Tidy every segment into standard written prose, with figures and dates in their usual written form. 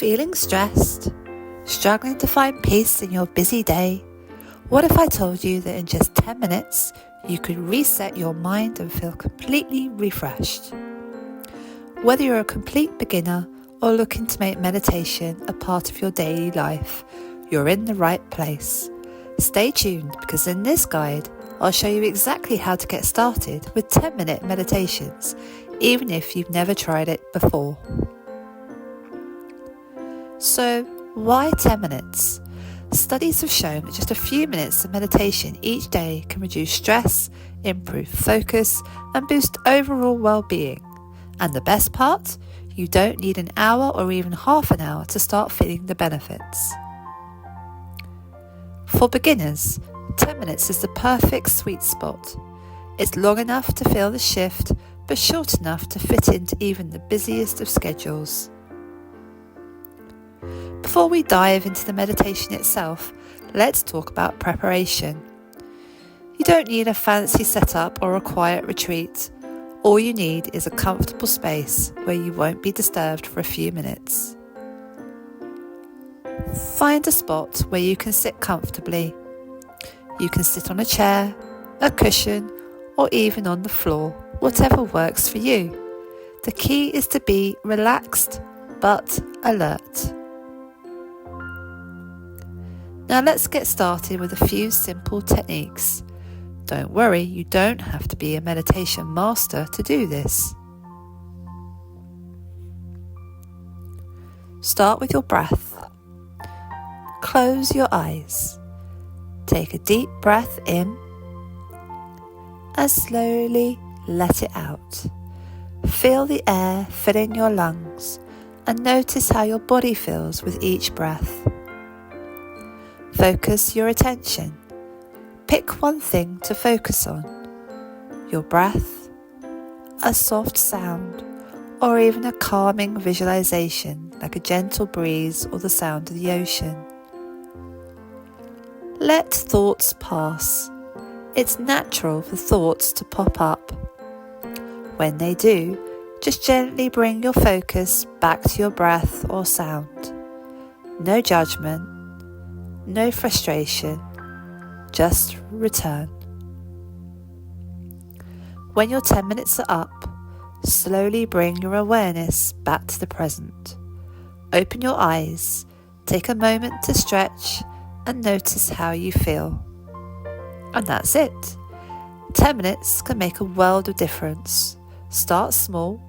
Feeling stressed? Struggling to find peace in your busy day? What if I told you that in just 10 minutes you could reset your mind and feel completely refreshed? Whether you're a complete beginner or looking to make meditation a part of your daily life, you're in the right place. Stay tuned, because in this guide I'll show you exactly how to get started with 10-minute meditations, even if you've never tried it before. So, why 10 minutes? Studies have shown that just a few minutes of meditation each day can reduce stress, improve focus, and boost overall well-being. And the best part? You don't need an hour or even half an hour to start feeling the benefits. For beginners, 10 minutes is the perfect sweet spot. It's long enough to feel the shift, but short enough to fit into even the busiest of schedules. Before we dive into the meditation itself, let's talk about preparation. You don't need a fancy setup or a quiet retreat. All you need is a comfortable space where you won't be disturbed for a few minutes. Find a spot where you can sit comfortably. You can sit on a chair, a cushion, or even on the floor, whatever works for you. The key is to be relaxed but alert. Now let's get started with a few simple techniques. Don't worry, you don't have to be a meditation master to do this. Start with your breath. Close your eyes. Take a deep breath in and slowly let it out. Feel the air filling your lungs and notice how your body feels with each breath. Focus your attention. Pick one thing to focus on. Your breath, a soft sound, or even a calming visualization like a gentle breeze or the sound of the ocean. Let thoughts pass. It's natural for thoughts to pop up. When they do, just gently bring your focus back to your breath or sound. No judgment. No frustration, just return. When your 10 minutes are up, slowly bring your awareness back to the present. Open your eyes, take a moment to stretch and notice how you feel. And that's it. 10 minutes can make a world of difference. Start small,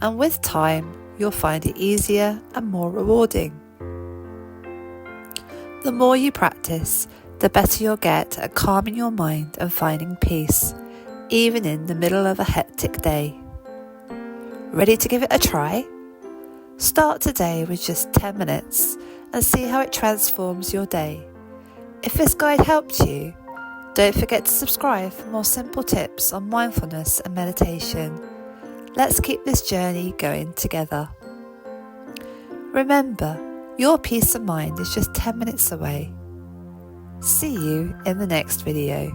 and with time, you'll find it easier and more rewarding. The more you practice, the better you'll get at calming your mind and finding peace, even in the middle of a hectic day. Ready to give it a try? Start today with just 10 minutes and see how it transforms your day. If this guide helped you, don't forget to subscribe for more simple tips on mindfulness and meditation. Let's keep this journey going together. Remember, your peace of mind is just 10 minutes away. See you in the next video.